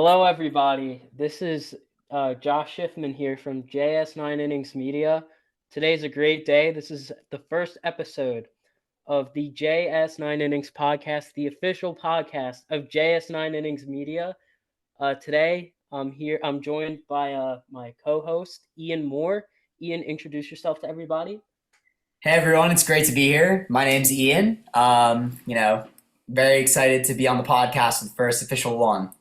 Hello, everybody. This is Josh Schiffman here from js9innings Media. Today's a great day. This is the first episode of the JS9innings podcast, the official podcast of JS9innings Media. Today, I'm here. I'm joined by my co-host Ian Moore. Ian, introduce yourself to everybody. Hey everyone, it's great to be here. My name's Ian. Very excited to be on the podcast for the first official one.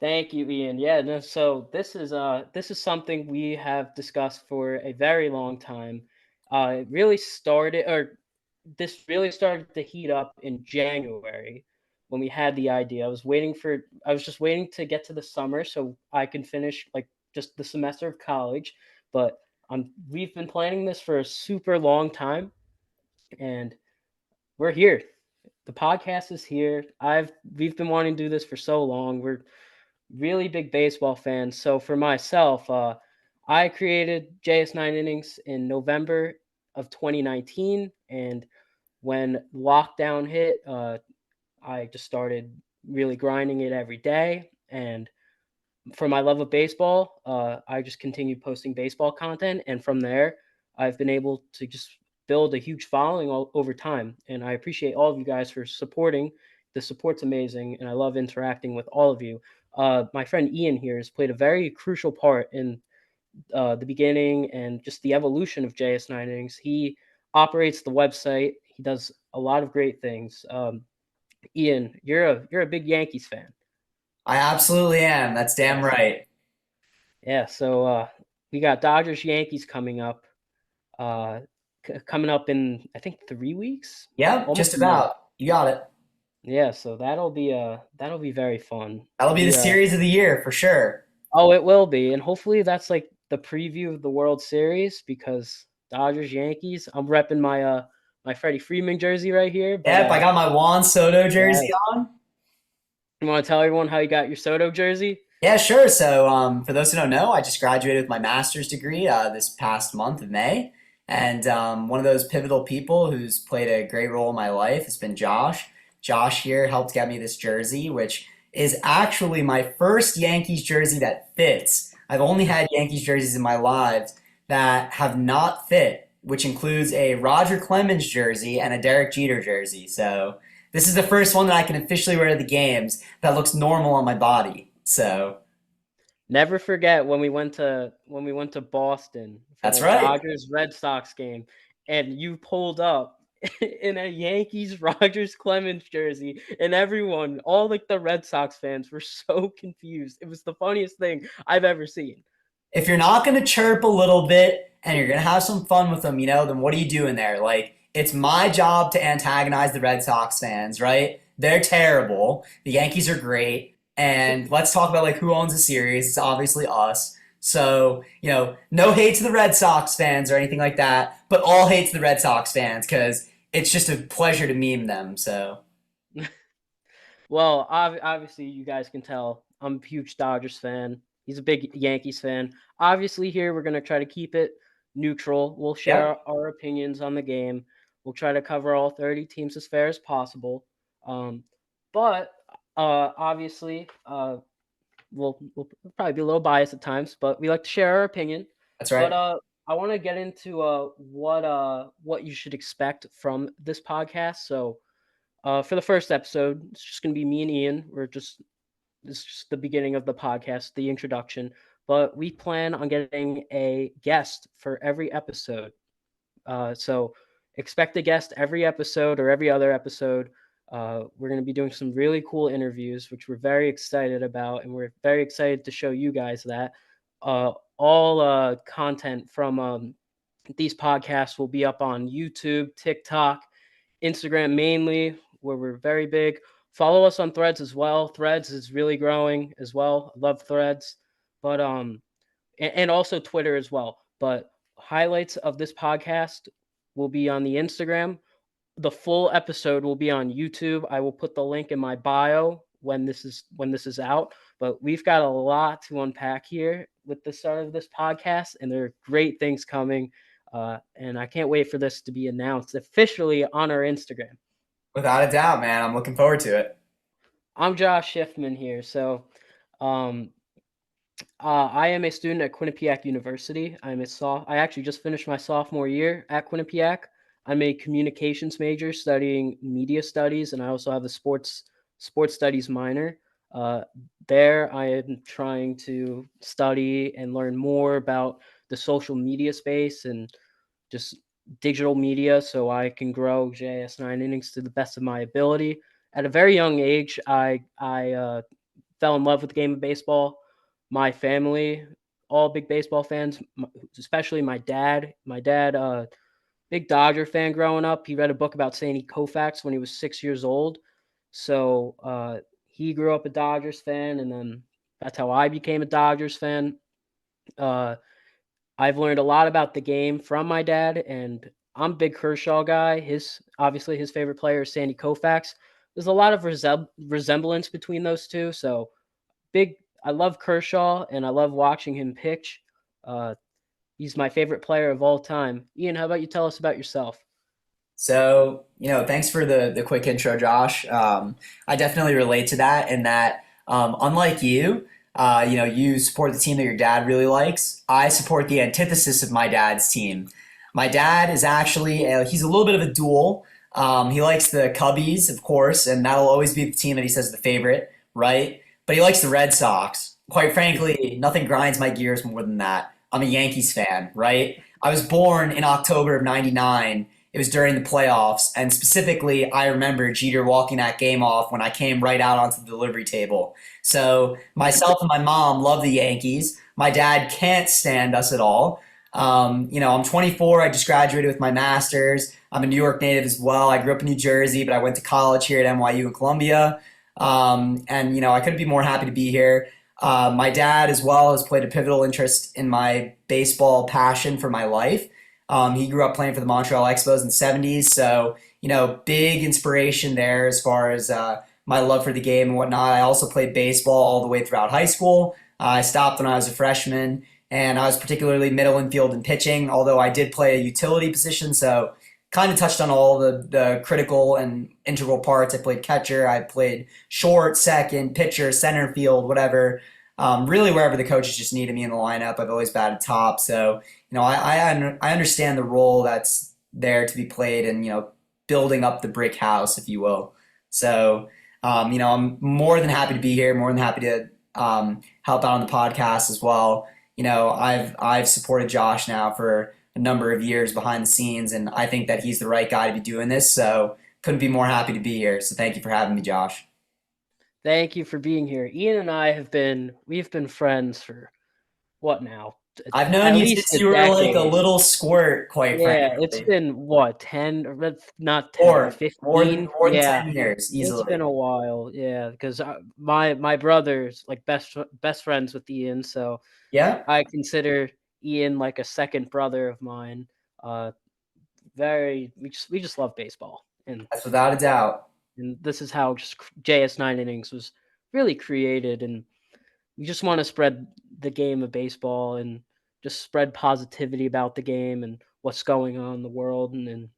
Thank you, Ian. Yeah, no, so this is something we have discussed for a very long time. It really started, or this really started to heat up in January when we had the idea. I was just waiting to get to the summer so I can finish like just the semester of college. But we've been planning this for a super long time, and we're here. The podcast is here. We've been wanting to do this for so long. We're really big baseball fan. So for myself, I created JS9innings in November of 2019, and when lockdown hit, I just started really grinding it every day. And for my love of baseball, I just continued posting baseball content, and from there, I've been able to just build a huge following over time. And I appreciate all of you guys for supporting. The support's amazing, and I love interacting with all of you. My friend Ian here has played a very crucial part in the beginning and just the evolution of JS9innings. He operates the website. He does a lot of great things. Ian, you're a big Yankees fan. I absolutely am. That's damn Yes. right. Yeah, so we got Dodgers Yankees coming up. Uh, Coming up in I think 3 weeks, Yep, almost just a month. about. You got it. Yeah, so that'll be very fun. That'll be the We series of the year for sure. Oh, it will be, and hopefully that's like the preview of the World Series because Dodgers Yankees. I'm repping my Freddie Freeman jersey right here, but Yep, I got my Juan Soto jersey yes. on. You want to tell everyone how you got your Soto jersey? Yeah, sure. So, for those who don't know, I just graduated with my master's degree this past month of May. And one of those pivotal people who's played a great role in my life has been Josh. Josh here helped get me this jersey, which is actually my first Yankees jersey that fits. I've only had Yankees jerseys in my life that have not fit, which includes a Roger Clemens jersey and a Derek Jeter jersey. So, this is the first one that I can officially wear to the games that looks normal on my body. So, Never forget when we went to Boston for that's the right. Dodgers Red Sox game, and you pulled up in a Yankees Rogers Clemens jersey, and everyone, all like the Red Sox fans, were so confused. It was the funniest thing I've ever seen. If you're not going to chirp a little bit and you're going to have some fun with them, then what are you doing there? Like, it's my job to antagonize the Red Sox fans, right? They're terrible. The Yankees are great. And let's talk about like who owns the series. It's obviously us. So, no hate to the Red Sox fans or anything like that, but all hate to the Red Sox fans because it's just a pleasure to meme them. So, Well, obviously, you guys can tell I'm a huge Dodgers fan. He's a big Yankees fan. Obviously, here we're going to try to keep it neutral. We'll share yep. our opinions on the game. We'll try to cover all 30 teams as fair as possible. Um, but obviously, we'll probably be a little biased at times, but we like to share our opinion. That's But right. I want to get into what you should expect from this podcast. So for the first episode, it's just gonna be me and Ian. This is just the beginning of the podcast, the introduction. But we plan on getting a guest for every episode. So expect a guest every episode or every other episode. We're going to be doing some really cool interviews, which we're very excited about, and we're very excited to show you guys that. All content from these podcasts will be up on YouTube, TikTok, Instagram mainly, where we're very big. Follow us on Threads as well. Threads is really growing as well. I love Threads, but and also Twitter as well. But highlights of this podcast will be on the Instagram. The full episode will be on YouTube. I will put the link in my bio when this is out. But we've got a lot to unpack here with the start of this podcast, and there are great things coming. And I can't wait for this to be announced officially on our Instagram. Without a doubt, man. I'm looking forward to it. I'm Josh Schiffman here. Um, I am a student at Quinnipiac University. I actually just finished my sophomore year at Quinnipiac. I'm a communications major studying media studies, and I also have a sports studies minor. Uh, there, I am trying to study and learn more about the social media space and just digital media, so I can grow js9innings to the best of my ability. At a very young age, I fell in love with the game of baseball. My family, all big baseball fans, especially my dad. My dad, big Dodger fan growing up. He read a book about Sandy Koufax when he was 6 years old. So he grew up a Dodgers fan, and then that's how I became a Dodgers fan. Uh, I've learned a lot about the game from my dad, and I'm a big Kershaw guy. His favorite player is Sandy Koufax. There's a lot of resemblance between those two, so big. I love Kershaw, and I love watching him pitch. Uh, he's my favorite player of all time. Ian, how about you tell us about yourself? So, thanks for the quick intro, Josh. I definitely relate to that in that, unlike you, you support the team that your dad really likes. I support the antithesis of my dad's team. My dad is actually, he's a little bit of a duel. He likes the Cubbies, of course, and that'll always be the team that he says is the favorite, right? But he likes the Red Sox. Quite frankly, nothing grinds my gears more than that. I'm a Yankees fan, right? I was born in October of '99. It was during the playoffs, and specifically, I remember Jeter walking that game off when I came right out onto the delivery table. So myself and my mom love the Yankees. My dad can't stand us at all. I'm 24. I just graduated with my master's. I'm a New York native as well. I grew up in New Jersey, but I went to college here at NYU in Columbia. I couldn't be more happy to be here. My dad, as well, has played a pivotal interest in my baseball passion for my life. He grew up playing for the Montreal Expos in the '70s, so big inspiration there as far as my love for the game and whatnot. I also played baseball all the way throughout high school. I stopped when I was a freshman, and I was particularly middle infield and pitching, although I did play a utility position, so kind of touched on all the critical and integral parts. I played catcher, I played short, second, pitcher, center field, whatever. Really, wherever the coaches just needed me in the lineup, I've always batted top. So, I understand the role that's there to be played and, building up the brick house, if you will. So, I'm more than happy to be here, more than happy to help out on the podcast as well. I've supported Josh now for a number of years behind the scenes, and I think that he's the right guy to be doing this. So, couldn't be more happy to be here. So, thank you for having me, Josh. Thank you for being here. Ian and I we've been friends for what now? I've known At you least since a you were like a decade. little squirt, quite Yeah, it's frankly. been what, 10, or not 10, Or more than 15? more than Yeah, 10 years, it's easily. been a while. Yeah, because my brother's like best friends with Ian, so Yeah, I consider Ian like a second brother of mine. Uh, very we just love baseball, that's without a doubt. and this is how just JS9innings was really created, and we just want to spread the game of baseball and just spread positivity about the game and what's going on in the world, and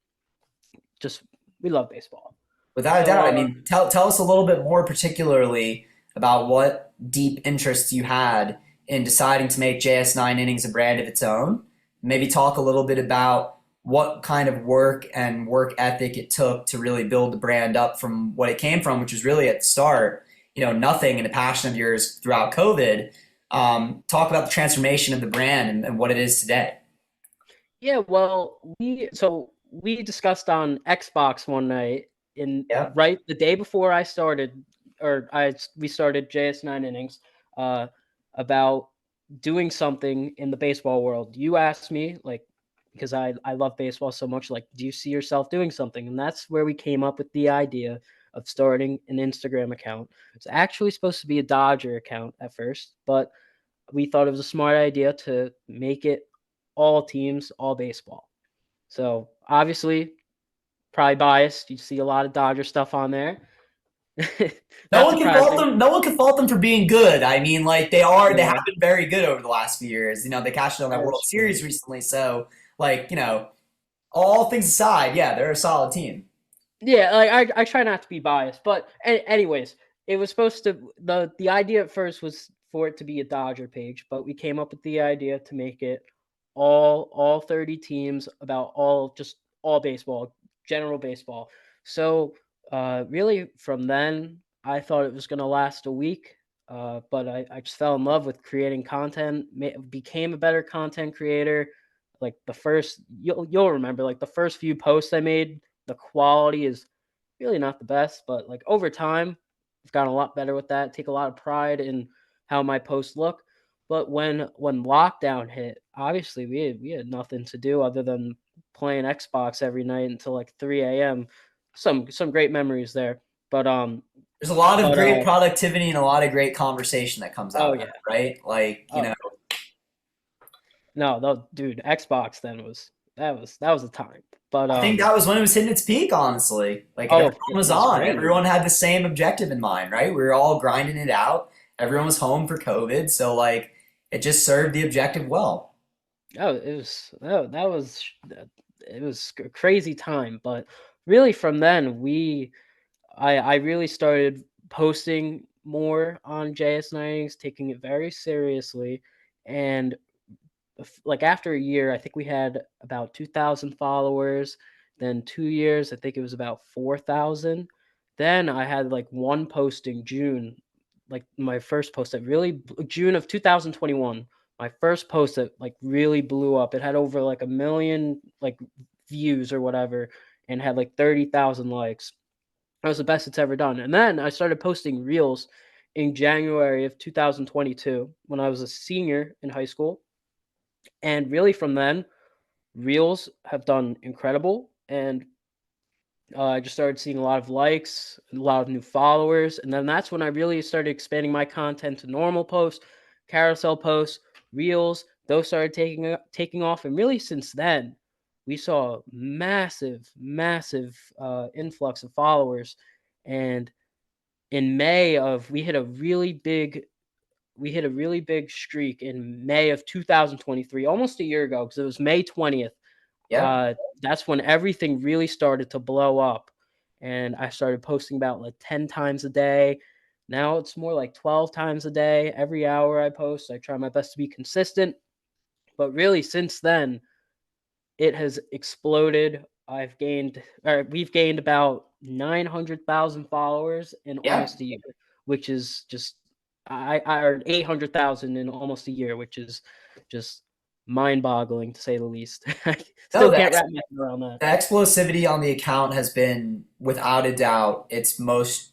just we love baseball. Without a So doubt. I mean, tell us a little bit more particularly about what deep interests you had in deciding to make JS9innings a brand of its own. Maybe talk a little bit about what kind of work and work ethic it took to really build the brand up from what it came from, which was really at the start, nothing, and a passion of yours throughout COVID. Talk about the transformation of the brand and what it is today. yeah, well, we discussed on Xbox one night, in Yeah. right the day before I started, or I we started JS9innings, uh, about doing something in the baseball world. You asked me, like, because I love baseball so much, like, do you see yourself doing something? And that's where we came up with the idea of starting an Instagram account. It's actually supposed to be a Dodger account at first, but we thought it was a smart idea to make it all teams, all baseball. So obviously, probably biased. You see a lot of Dodger stuff on there. No Not one can fault surprising. them. No one can fault them for being good. I mean, like they have Yeah, been very good over the last few years. They cashed in on that World that's true. Series recently. So, all things aside, yeah, they're a solid team. Yeah, like I try not to be biased, but anyways, it was supposed to the idea at first was for it to be a Dodger page, but we came up with the idea to make it all 30 teams about all baseball, general baseball. So really from then I thought it was going to last a week, but I just fell in love with creating content, became a better content creator. Like the first, you'll remember, like the first few posts I made, the quality is really not the best, but like over time, I've gotten a lot better with that. Take a lot of pride in how my posts look. But when lockdown hit, obviously we had nothing to do other than playing Xbox every night until like 3 a.m. Some great memories there. But There's a lot of but great productivity and a lot of great conversation that comes out oh of that, yeah, right? Like, oh no, dude, Xbox then that was a time. But I think that was when it was hitting its peak, honestly. Like oh, everyone it was was on. crazy. Everyone had the same objective in mind, right? We were all grinding it out. Everyone was home for COVID, so like it just served the objective well. Oh, that was it was a crazy time. But really, from then I really started posting more on js9innings, taking it very seriously, and like after a year, I think we had about 2,000 followers. Then 2 years, I think it was about 4,000. Then I had like one post in June, like my first post that really June of 2021. My first post that like really blew up. It had over like a million like views or whatever, and had like 30,000 likes. That was the best it's ever done. And then I started posting reels in January of 2022 when I was a senior in high school. And really from then, reels have done incredible. And I just started seeing a lot of likes, a lot of new followers. And then that's when I really started expanding my content to normal posts, carousel posts, reels. Those started taking off. And really since then, we saw massive influx of followers. And in May of we hit a really big streak in May of 2023, almost a year ago, because it was May 20th. Yep. That's when everything really started to blow up, and I started posting about like 10 times a day. Now it's more like 12 times a day. Every hour I post, I try my best to be consistent. But really, since then, it has exploded. We've gained about 900,000 followers in Yep. almost a year, which is just I earned 800,000 in almost a year, which is just mind-boggling to say the least. I No, still can't wrap my head around that. the explosivity on the account has been, without a doubt, its most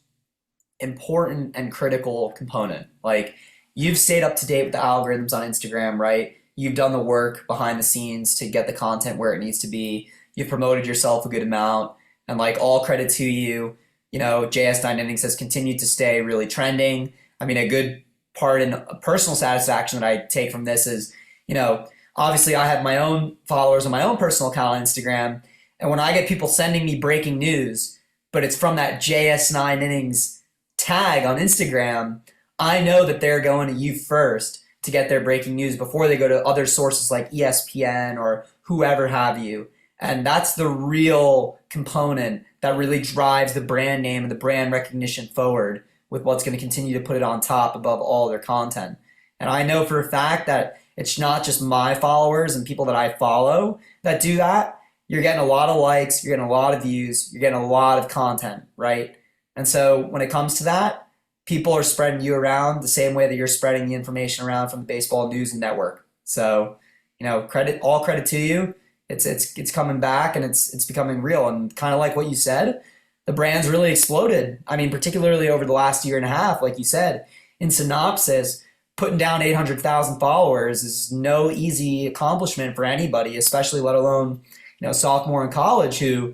important and critical component. Like you've stayed up to date with the algorithms on Instagram, right? You've done the work behind the scenes to get the content where it needs to be. You've promoted yourself a good amount, and like all credit to you. You know, JS9innings has continued to stay really trending. I mean, a good part in personal satisfaction that I take from this is, you know, obviously I have my own followers on my own personal account on Instagram, and when I get people sending me breaking news, but it's from that JS9innings tag on Instagram, I know that they're going to you first to get their breaking news before they go to other sources like ESPN or whoever have you. And that's the real component that really drives the brand name and the brand recognition forward with what's going to continue to put it on top above all their content. And I know for a fact that it's not just my followers and people that I follow that do that. You're getting a lot of likes, you're getting a lot of views, you're getting a lot of content, right? And so when it comes to that, people are spreading you around the same way that you're spreading the information around from the baseball news and network. So, you know, all credit to you. It's coming back and it's becoming real. And kind of like what you said, the brand's really exploded. I mean, particularly over the last year and a half, like you said, in synopsis, putting down 800,000 followers is no easy accomplishment for anybody, especially let alone, you know, sophomore in college who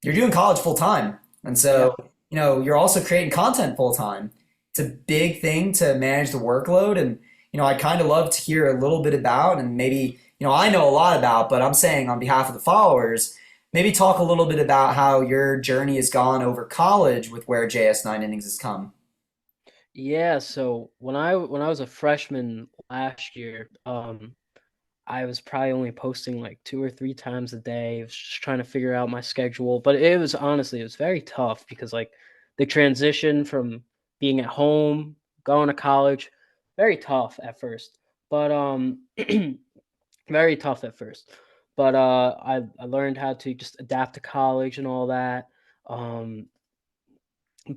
you're doing college full time. And Yeah. so, you know, you're also creating content full time. It's a big thing to manage the workload. And, you know, I'd kind of love to hear a little bit about, and maybe, you know, I know a lot about, but I'm saying on behalf of the followers, maybe talk a little bit about how your journey has gone over college with where JS9innings has come. Yeah, so when I was a freshman last year, I was probably only posting like 2 or 3 times a day. I was just trying to figure out my schedule, but it was honestly it was very tough because like the transition from being at home, going to college, very tough at first. But very tough at first. But I learned how to just adapt to college and all that. Um,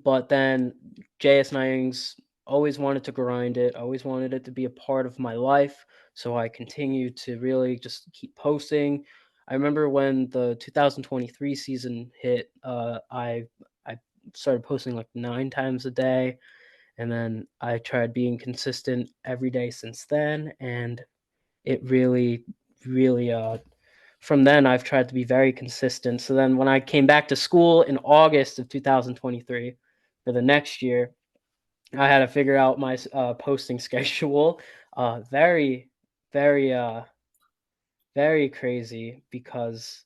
but then js9innings, always wanted to grind it, always wanted it to be a part of my life. So I continued to really just keep posting. I remember when the 2023 season hit, I started posting like 9 times a day, and then I tried being consistent every day since then, and it really from then I've tried to be very consistent. So then when I came back to school in August of 2023 for the next year, I had to figure out my posting schedule. Very, very, very crazy because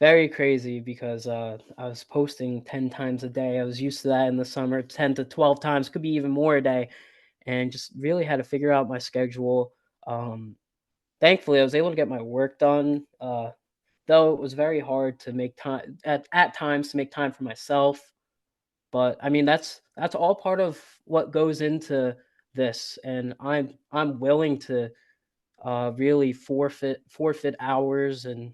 I was posting 10 times a day. I was used to that in the summer, 10 to 12 times, could be even more a day, and just really had to figure out my schedule. Um, Thankfully, I was able to get my work done. Though it was very hard to make time at times to make time for myself. But I mean, that's all part of what goes into this, and I'm willing to really forfeit hours and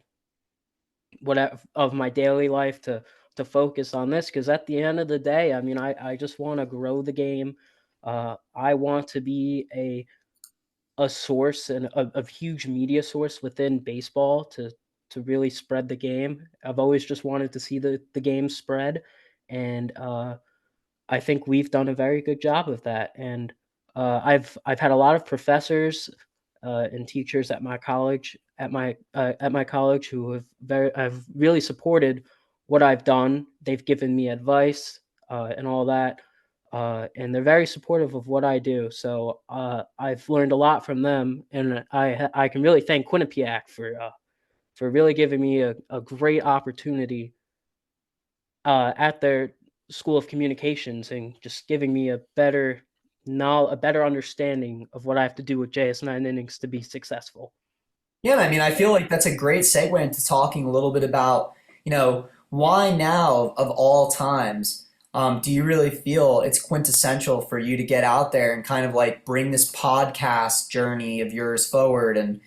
whatever of my daily life to focus on this, because at the end of the day, I mean, I just want to grow the game. I want to be a source and a huge media source within baseball to really spread the game. I've always just wanted to see the game spread, and I think we've done a very good job of that. And I've had a lot of professors and teachers at my college at my college who have really supported what I've done. They've given me advice and all that. And they're very supportive of what I do. So I've learned a lot from them, and I can really thank Quinnipiac for really giving me a great opportunity at their School of Communications, and just giving me a better understanding of what I have to do with js9innings to be successful. Yeah, I mean, I feel like that's a great segue into talking a little bit about, why now of all times, do you really feel it's quintessential for you to get out there and kind of like bring this podcast journey of yours forward? And,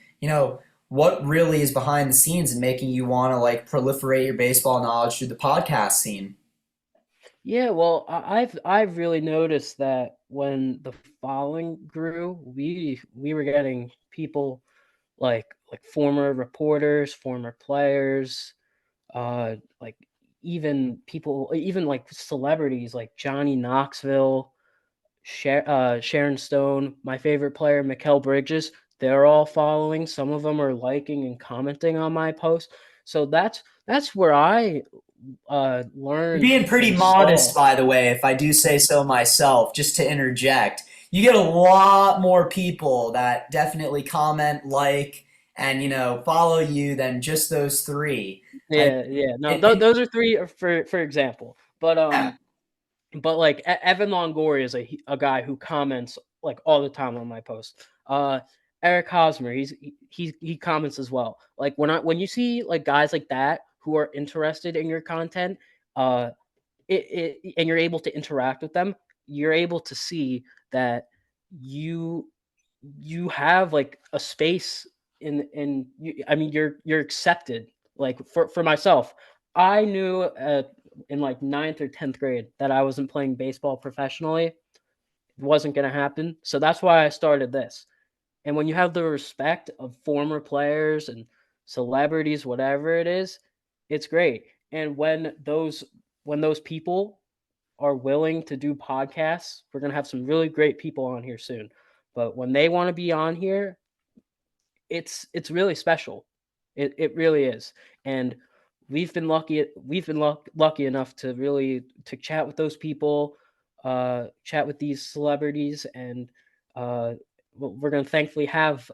what really is behind the scenes and making you want to like proliferate your baseball knowledge through the podcast scene? Yeah, well, I've really noticed that when the following grew, we were getting people like former reporters, former players, like even like celebrities like Johnny Knoxville, Sharon Stone, my favorite player, Mikal Bridges. They're all following. Some of them are liking and commenting on my post. So that's where I You're learned being pretty and modest, saw. by the way, if I do say so myself, just to interject. You get a lot more people that definitely comment, like, and, follow you than just those three. I Yeah, yeah. No, it, those are three for example. yeah. But like Evan Longoria is a guy who comments like all the time on my post. Eric Hosmer, he comments as well. Like when you see like guys like that who are interested in your content, uh, and you're able to interact with them, you're able to see that you you have like a space I mean, you're accepted. Like for myself, I knew in like ninth or 10th grade that I wasn't playing baseball professionally. It wasn't going to happen. So that's why I started this. And when you have the respect of former players and celebrities, whatever it is, it's great. And when those people are willing to do podcasts, we're going to have some really great people on here soon. But when they want to be on here, it's really special. It really is. And we've been lucky enough to really to chat with those people, chat with these celebrities, and we're going to thankfully have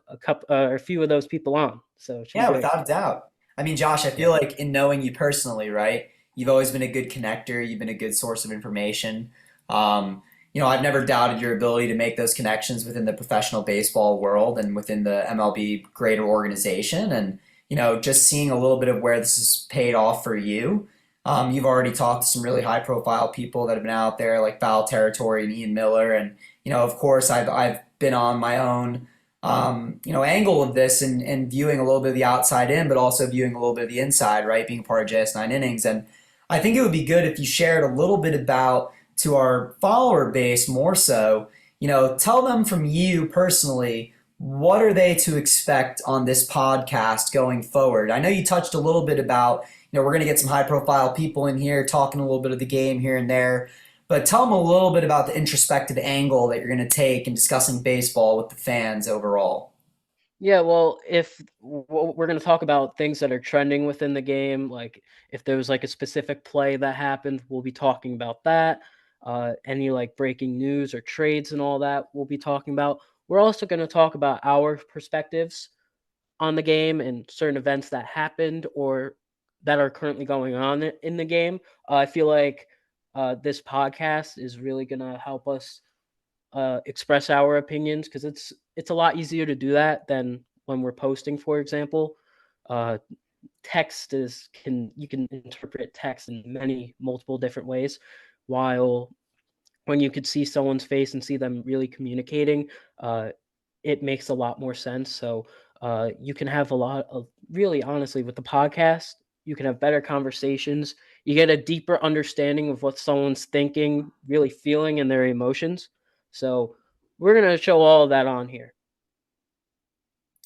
a few of those people on. So it should be Yeah, great. without a doubt. I mean, Josh, I feel Yeah. like in knowing you personally, right? You've always been a good connector. You've been a good source of information. Um, I've never doubted your ability to make those connections within the professional baseball world and within the MLB greater organization. And, just seeing a little bit of where this has paid off for you, You've already talked to some really high profile people that have been out there, like Foul Territory and Ian Miller, and of course, I've been on my own angle of this and viewing a little bit of the outside in, but also viewing a little bit of the inside, right? Being a part of JS9innings, and I think it would be good if you shared a little bit about to our follower base more so. Tell them from you personally, what are they to expect on this podcast going forward? I know you touched a little bit about, we're going to get some high profile people in here talking a little bit of the game here and there, but tell them a little bit about the introspective angle that you're going to take in discussing baseball with the fans overall. Yeah, well, if we're going to talk about things that are trending within the game, like if there was like a specific play that happened, we'll be talking about that. Any like breaking news or trades and all that, we'll be talking about. We're also going to talk about our perspectives on the game and certain events that happened or that are currently going on in the game. I feel like this podcast is really going to help us express our opinions because it's a lot easier to do that than when we're posting, for example. Uh, Text is can you can interpret text in many multiple different ways, while when you could see someone's face and see them really communicating, uh, it makes a lot more sense. So you can have a lot of really honestly with the podcast, you can have better conversations. You get a deeper understanding of what someone's thinking, really feeling, and their emotions. So we're gonna show all of that on here.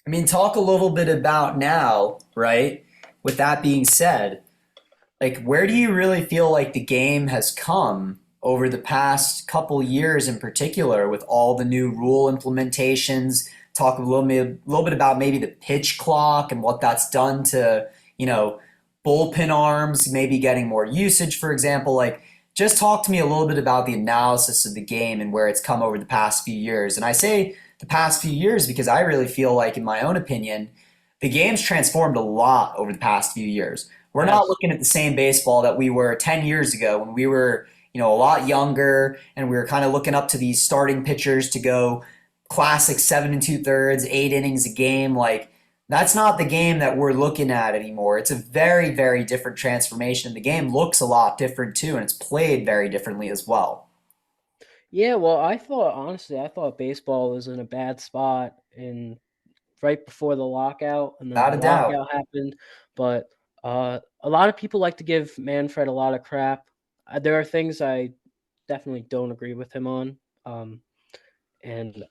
I mean, talk a little bit about now, right? With that being said, like where do you really feel like the game has come over the past couple years in particular with all the new rule implementations? Talk a little bit about maybe the pitch clock and what that's done to, you know, bullpen arms, maybe getting more usage, for example. Like, just talk to me a little bit about the analysis of the game and where it's come over the past few years. And I say the past few years because I really feel like, in my own opinion, the game's transformed a lot over the past few years. We're not Yes. looking at the same baseball that we were 10 years ago when we were, a lot younger and we were kind of looking up to these starting pitchers to go classic 7 and 2/3, 8 innings a game. Like, that's not the game that we're looking at anymore. It's a very, very different transformation. The game looks a lot different too, and it's played very differently as well. Yeah, well, I thought baseball was in a bad spot in right before the lockout, and then the Without a doubt. lockout happened. But a lot of people like to give Manfred a lot of crap. There are things I definitely don't agree with him on, and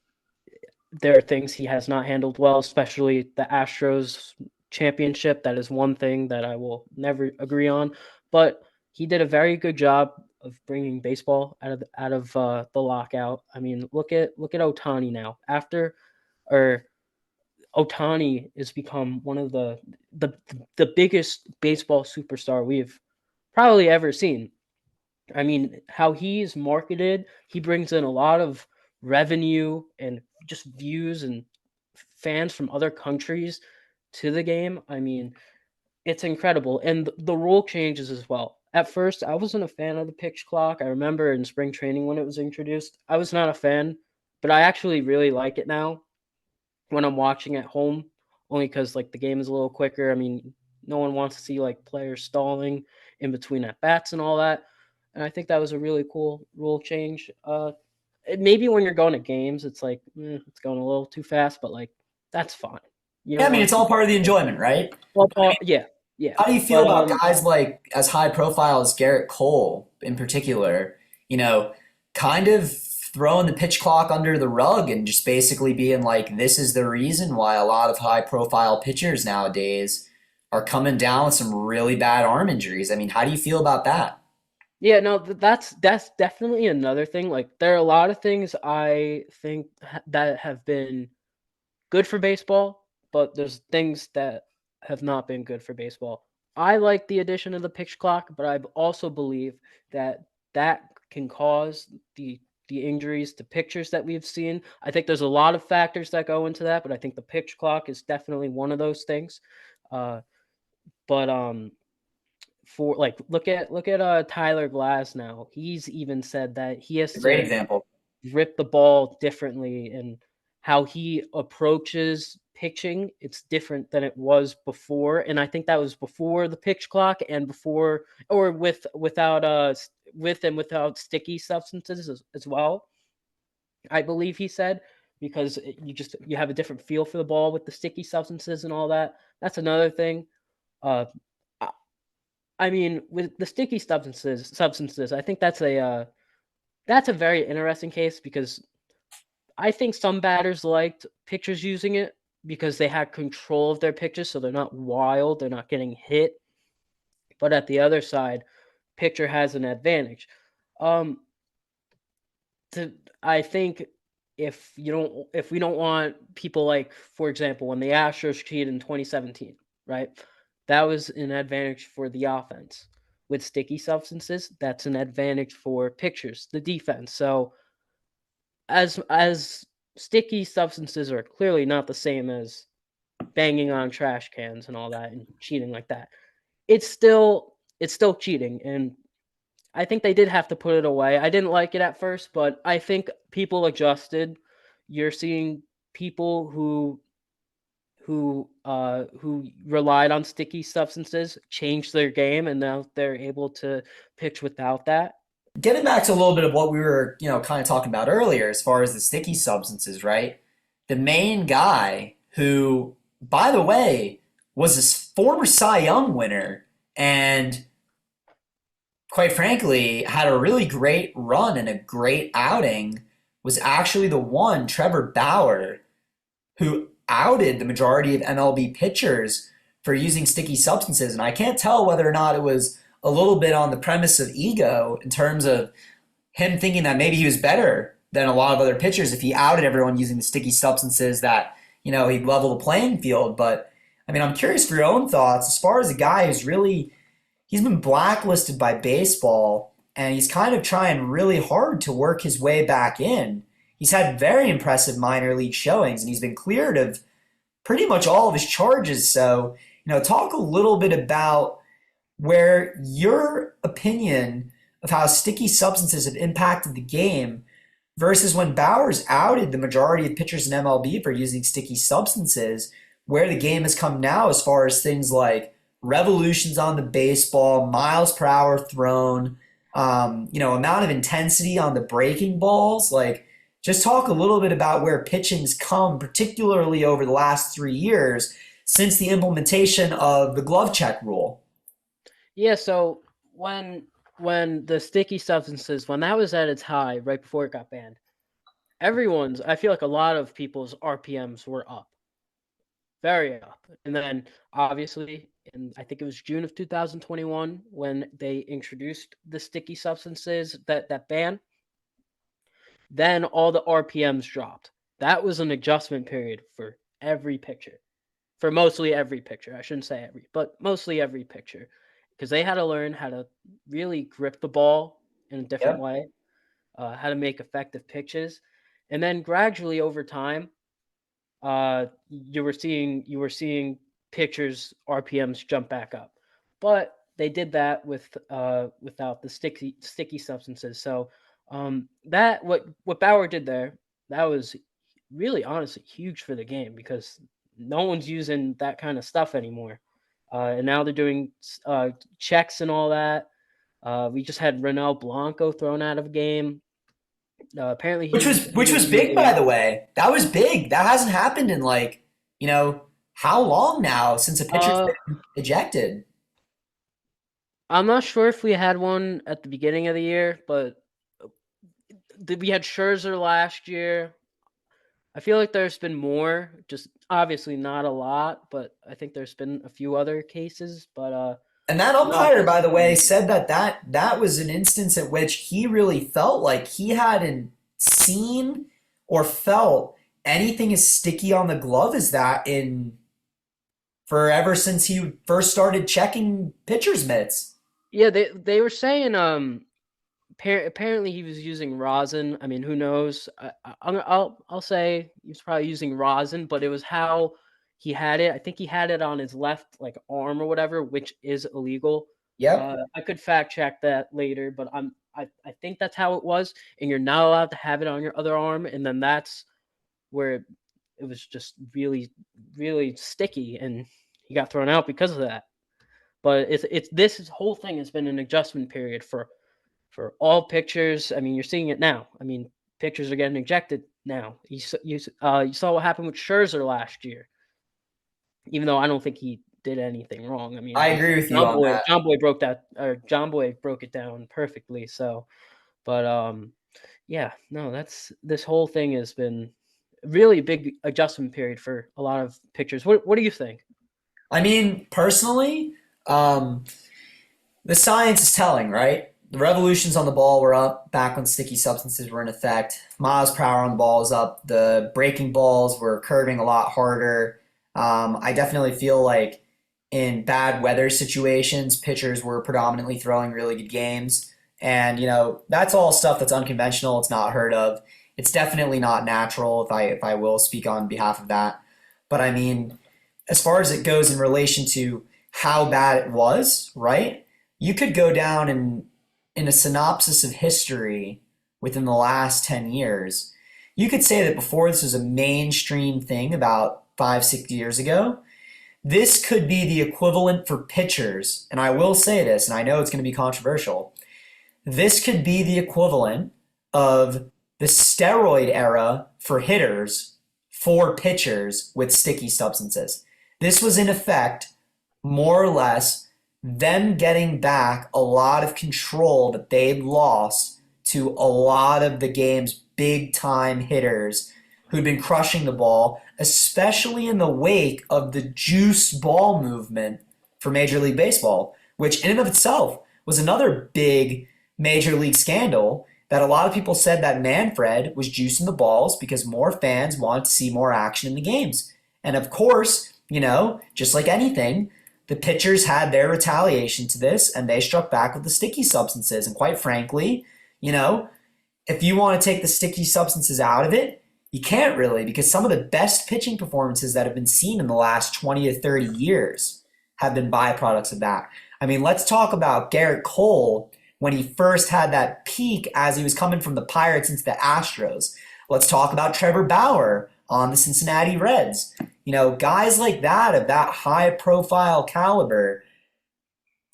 there are things he has not handled well, especially the Astros championship. That is one thing that I will never agree on. But he did a very good job of bringing baseball out of the lockout. I mean, look at Otani now. After or Otani has become one of the the biggest baseball superstar we've probably ever seen. I mean, how he's marketed, he brings in a lot of revenue and just views and fans from other countries to the game. I mean, it's incredible. And the rule changes as well. At first, I wasn't a fan of the pitch clock. I remember in spring training when it was introduced, I was not a fan, but I actually really like it now when I'm watching at home, only because like the game is a little quicker. I mean, no one wants to see like players stalling in between at bats and all that. And I think that was a really cool rule change. Maybe when you're going to games, it's like it's going a little too fast, but like that's fine. You Yeah, I don't mean, want it's to see all part of the people. enjoyment, right? Well, yeah, yeah, How do you feel but about guys like as high profile as Garrett Cole in particular? You know, kind of throwing the pitch clock under the rug and just basically being like, this is the reason why a lot of high profile pitchers nowadays are coming down with some really bad arm injuries. I mean, how do you feel about that? yeah, no, that's definitely another thing. Like there are a lot of things I think that have been good for baseball, but there's things that have not been good for baseball. I like the addition of the pitch clock, but I also believe that that can cause the injuries to pitchers that we've seen. I think there's a lot of factors that go into that, but I think the pitch clock is definitely one of those things. Uh, but for like look at Tyler Glass now. He's even said that he has A great to example. rip the ball differently and how he approaches pitching. It's different than it was before, and I think that was before the pitch clock and before or with and without sticky substances as well. I believe he said, because you have a different feel for the ball with the sticky substances and all that. That's another thing. Uh, I mean, with the sticky substances, I think that's a very interesting case because I think some batters liked pitchers using it because they had control of their pitches, so they're not wild, they're not getting hit. But at the other side, pitcher has an advantage. Um, to I think if we don't want people like, for example, when the Astros cheated in 2017, right? That was an advantage for the offense. With sticky substances, that's an advantage for pitchers, the defense. So as sticky substances are clearly not the same as banging on trash cans and all that and cheating like that. It's still cheating, and I think they did have to put it away. I didn't like it at first, but I think people adjusted. You're seeing people who relied on sticky substances change their game, and now they're able to pitch without that. Getting back to a little bit of what we were, kind of talking about earlier, as far as the sticky substances, right? The main guy who, by the way, was a former Cy Young winner and quite frankly, had a really great run and a great outing, was actually the one, Trevor Bauer, who outed the majority of MLB pitchers for using sticky substances. And I can't tell whether or not it was a little bit on the premise of ego in terms of him thinking that maybe he was better than a lot of other pitchers if he outed everyone using the sticky substances that, he'd level the playing field. But I mean, I'm curious for your own thoughts as far as a guy who's really he's been blacklisted by baseball and he's kind of trying really hard to work his way back in. He's had very impressive minor league showings and he's been cleared of pretty much all of his charges. So, talk a little bit about where your opinion of how sticky substances have impacted the game versus when Bowers outed the majority of pitchers in MLB for using sticky substances, where the game has come now as far as things like revolutions on the baseball, miles per hour thrown, amount of intensity on the breaking balls. Like, just talk a little bit about where pitching's come, particularly over the last 3 years since the implementation of the glove check rule. Yeah, so when the sticky substances, when that was at its high right before it got banned, I feel like a lot of people's RPMs were up, very up. And then obviously, I think it was June of 2021 when they introduced the sticky substances, that ban, then all the RPMs dropped. That was an adjustment period for every pitcher, for mostly every pitcher. I shouldn't say every, but mostly every pitcher, because they had to learn how to really grip the ball in a different Yep. way, how to make effective pitches, and then gradually over time, you were seeing pitchers RPMs jump back up, but they did that without the sticky substances. So that what Bauer did there, that was really honestly huge for the game because no one's using that kind of stuff anymore, and now they're doing checks and all that. We just had Ronel Blanco thrown out of a game. Apparently Which was he which was was big, by using. the way. That was big. That hasn't happened in how long now since a pitcher's Uh, been ejected? I'm not sure if we had one at the beginning of the year, but we had Scherzer last year. I feel like there's been more, just obviously not a lot, but I think there's been a few other cases. But And that no, umpire, this by is the way, pretty. said that was an instance at which he really felt like he hadn't seen or felt anything as sticky on the glove as that in forever since he first started checking pitcher's mitts. Yeah, they were saying apparently he was using rosin. I mean, who knows? I'll say he was probably using rosin, but it was how he had it. I think he had it on his left like arm or whatever, which is illegal. Yep. I could fact check that later, but I think that's how it was, and you're not allowed to have it on your other arm, and then that's where it was just really, really sticky, and he got thrown out because of that. But it's this whole thing has been an adjustment period for all pitchers. I mean, you're seeing it now. I mean, pitchers are getting ejected now. You saw what happened with Scherzer last year. Even though I don't think he did anything wrong. I mean, I agree with you on that. John Boy broke it down perfectly. So, but yeah, no, this whole thing has been really big adjustment period for a lot of pitchers. What do you think? I mean, personally, um, the science is telling, right? The revolutions on the ball were up back when sticky substances were in effect. Miles per hour on the ball is up. The breaking balls were curving a lot harder. I definitely feel like in bad weather situations, pitchers were predominantly throwing really good games. And, that's all stuff that's unconventional. It's not heard of. It's definitely not natural, if I will speak on behalf of that. But I mean, as far as it goes in relation to how bad it was, right? You could go down in a synopsis of history within the last 10 years. You could say that before this was a mainstream thing about 5, 6 years ago, this could be the equivalent for pitchers. And I will say this, and I know it's going to be controversial. This could be the equivalent of the steroid era for hitters for pitchers with sticky substances. This was in effect more or less them getting back a lot of control that they'd lost to a lot of the game's big time hitters who'd been crushing the ball, especially in the wake of the juice ball movement for Major League Baseball, which in and of itself was another big Major League scandal that a lot of people said that Manfred was juicing the balls because more fans wanted to see more action in the games. And of course, just like anything, the pitchers had their retaliation to this and they struck back with the sticky substances. And quite frankly, if you want to take the sticky substances out of it, you can't really, because some of the best pitching performances that have been seen in the last 20 to 30 years have been byproducts of that. I mean, let's talk about Garrett Cole when he first had that peak as he was coming from the Pirates into the Astros. Let's talk about Trevor Bauer on the Cincinnati Reds. Guys like that of that high profile caliber,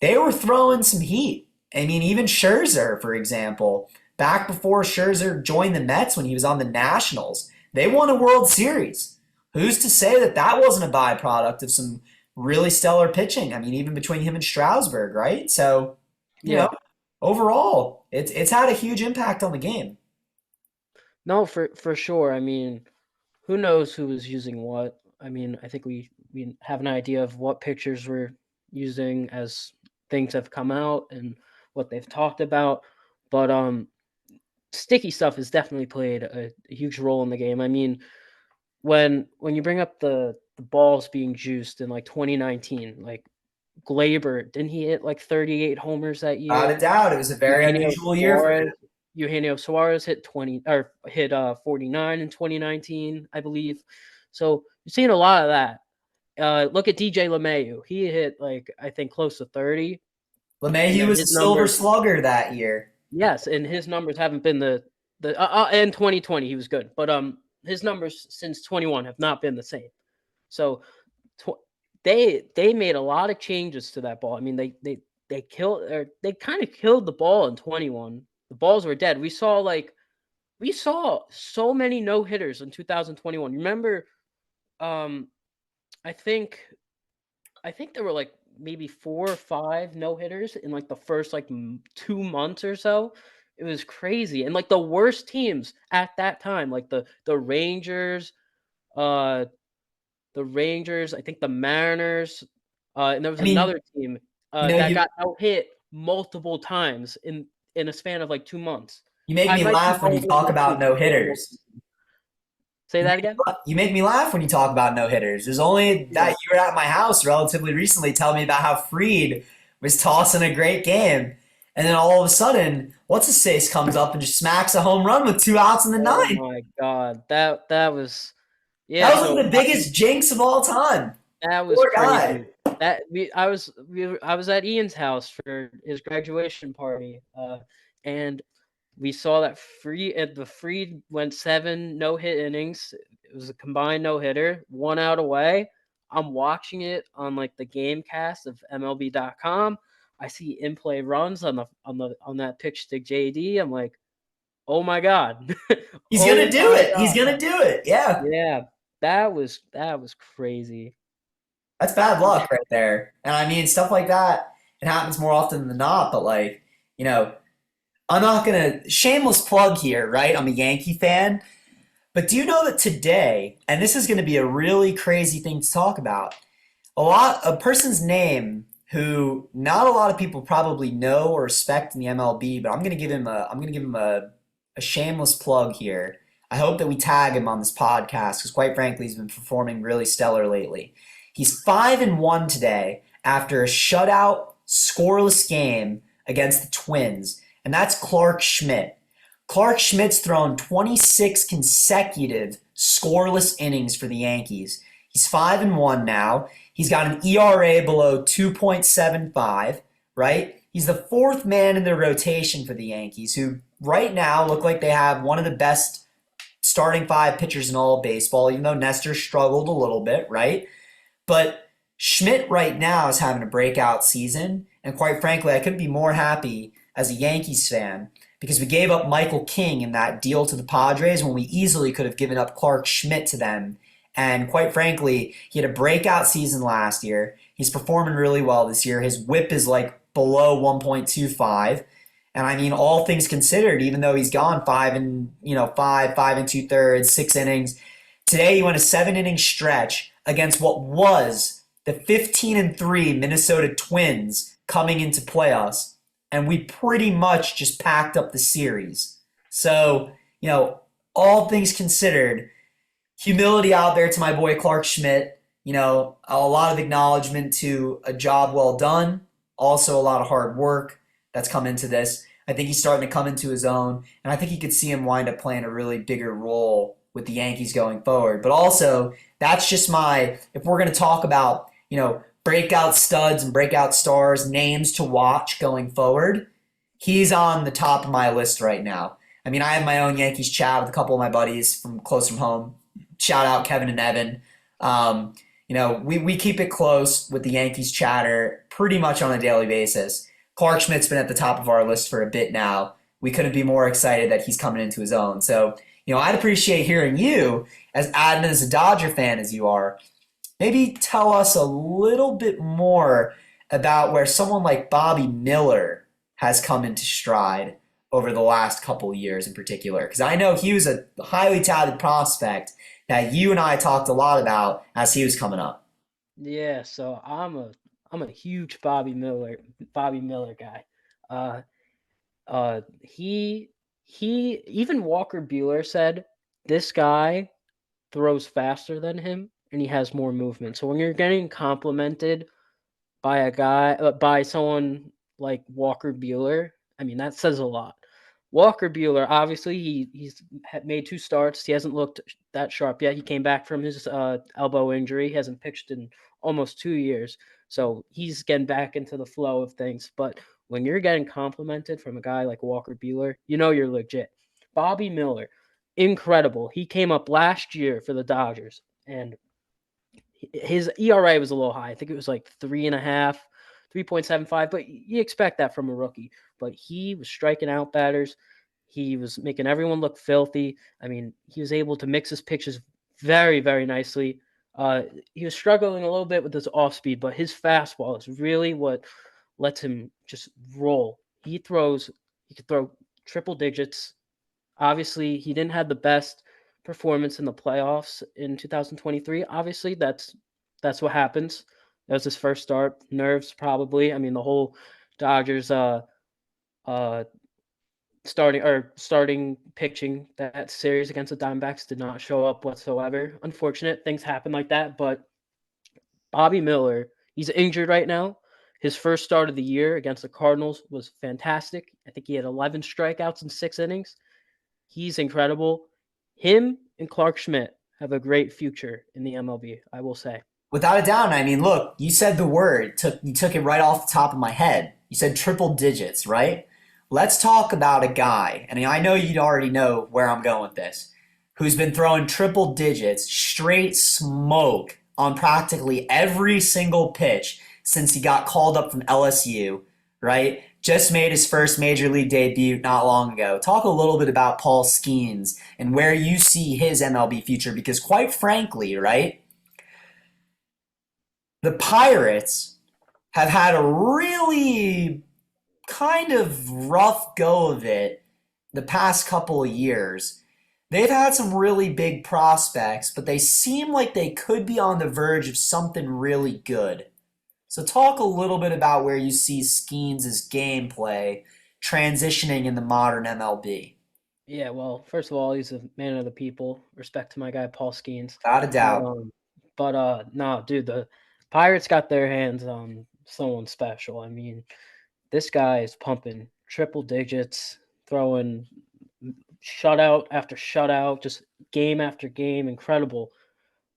they were throwing some heat. I mean, even Scherzer, for example, back before Scherzer joined the Mets when he was on the Nationals, they won a World Series. Who's to say that that wasn't a byproduct of some really stellar pitching? I mean, even between him and Strasburg, right? So, Yeah. overall, it's had a huge impact on the game. No, for sure. I mean, who knows who was using what? I mean, I think we have an idea of what pictures we're using as things have come out and what they've talked about, but sticky stuff has definitely played a huge role in the game. I mean, when you bring up the balls being juiced in like 2019, like Glaber, didn't he hit like 38 homers that Without year? a doubt, it was a very Eugenio unusual year for him. Suarez Eugenio Suarez hit 49 in 2019, I believe. So you're seeing a lot of that. Look at DJ LeMahieu. He hit like I think close to 30, and LeMahieu then was a his silver numbers. slugger that year. Yes, and his numbers haven't been the in 2020 he was good, but his numbers since 21 have not been the same. So tw- they made a lot of changes to that ball. I mean, they killed or they kind of killed the ball in 21. The balls were dead. We saw so many no hitters in 2021. Remember, um, I think there were like maybe 4 or 5 no hitters in like the first like 2 months or so. It was crazy, and like the worst teams at that time, like uh, the Rangers, I think the Mariners, and there was I mean, another team you know, that you got out hit multiple times in a span of like 2 months. you make I me might be laugh when you wrong with talk the about team. no hitters. Say You that make, again. you make me laugh when you talk about no hitters. There's only that Yeah. you were at my house relatively recently telling me about how Freed was tossing a great game. And then all of a sudden, what's his face comes up and just smacks a home run with 2 outs in the Oh ninth. my god, that was yeah. That was So like the biggest jinx of all time. that was Poor guy. crazy. I was at Ian's house for his graduation party, and we saw that Freed went 7 no hit innings. It was a combined no hitter, 1 out away. I'm watching it on like the game cast of MLB.com. I see in play runs on that pitch to JD. I'm like, oh my god, He's gonna oh do my it. He's god, gonna do it. Yeah. yeah, that was crazy. That's bad luck right there. And I mean, stuff like that, it happens more often than not, but like, you know, I'm not gonna shameless plug here, right? I'm a Yankee fan. But do you know that today, and this is gonna be a really crazy thing to talk about, a person's name who not a lot of people probably know or respect in the MLB, but I'm gonna give him a shameless plug here. I hope that we tag him on this podcast because quite frankly he's been performing really stellar lately. He's 5-1 today after a shutout scoreless game against the Twins, and that's Clark Schmidt. Clark Schmidt's thrown 26 consecutive scoreless innings for the Yankees. He's 5-1 now. He's got an ERA below 2.75, right? He's the fourth man in their rotation for the Yankees, who right now look like they have one of the best starting five pitchers in all of baseball, even though Nestor struggled a little bit, right? But Schmidt right now is having a breakout season, and quite frankly, I couldn't be more happy as a Yankees fan because we gave up Michael King in that deal to the Padres when we easily could have given up Clark Schmidt to them. And quite frankly, he had a breakout season last year. He's performing really well this year. His whip is like below 1.25. And I mean, all things considered, even though he's gone five and 2/3, 6 innings, today he went a 7 inning stretch against what was the 15-3 Minnesota Twins coming into playoffs, and we pretty much just packed up the series. So, all things considered, humility out there to my boy Clark Schmidt. A lot of acknowledgement to a job well done, also a lot of hard work that's come into this. I think he's starting to come into his own, and I think you could see him wind up playing a really bigger role with the Yankees going forward. But also, that's just if we're going to talk about, breakout studs and breakout stars, names to watch going forward, he's on the top of my list right now. I mean, I have my own Yankees chat with a couple of my buddies from close from home. Shout out Kevin and Evan. We keep it close with the Yankees chatter pretty much on a daily basis. Clark Schmidt's been at the top of our list for a bit now. We couldn't be more excited that he's coming into his own. So, I'd appreciate hearing you, as adamant as a Dodger fan as you are, maybe tell us a little bit more about where someone like Bobby Miller has come into stride over the last couple of years in particular. Because I know he was a highly touted prospect that you and I talked a lot about as he was coming up. Yeah, so I'm a huge Bobby Miller guy. Uh, he even Walker Bueller said this guy throws faster than him and he has more movement. So when you're getting complimented by someone like Walker Bueller, I mean that says a lot. Walker Bueller, obviously, he's made 2 starts. He hasn't looked that sharp yet. He came back from his elbow injury. He hasn't pitched in almost 2 years, so he's getting back into the flow of things. But when you're getting complimented from a guy like Walker Bueller, you know you're legit. Bobby Miller, incredible. He came up last year for the Dodgers, and his ERA was a little high. I think it was like 3.5, 3.75, but you expect that from a rookie. But he was striking out batters. He was making everyone look filthy. I mean, he was able to mix his pitches very, very nicely. He was struggling a little bit with his off speed, but his fastball is really what lets him just roll. He could throw triple digits. Obviously, he didn't have the best performance in the playoffs in 2023. Obviously, that's what happens. That was his first start. Nerves, probably. I mean, the whole Dodgers uh starting pitching that series against the Diamondbacks did not show up whatsoever. Unfortunate things happen like that, but Bobby Miller, he's injured right now. His first start of the year against the Cardinals was fantastic. I think he had 11 strikeouts in 6 innings. He's incredible. Him and Clark Schmidt have a great future in the MLB, I will say. Without a doubt, I mean, look, you said the word, you took it right off the top of my head. You said triple digits, right? Let's talk about a guy, and I know you'd already know where I'm going with this, who's been throwing triple digits, straight smoke on practically every single pitch since he got called up from LSU, right? Just made his first major league debut not long ago. Talk a little bit about Paul Skeens and where you see his MLB future because, quite frankly, right, the Pirates have had a really kind of rough go of it the past couple of years. They've had some really big prospects, but they seem like they could be on the verge of something really good. So talk a little bit about where you see Skeens' gameplay transitioning in the modern MLB. Yeah, well, first of all, he's a man of the people. Respect to my guy Paul Skeens. Without a But doubt. no, dude, the Pirates got their hands on someone special. I mean, this guy is pumping triple digits, throwing shutout after shutout, just game after game, incredible.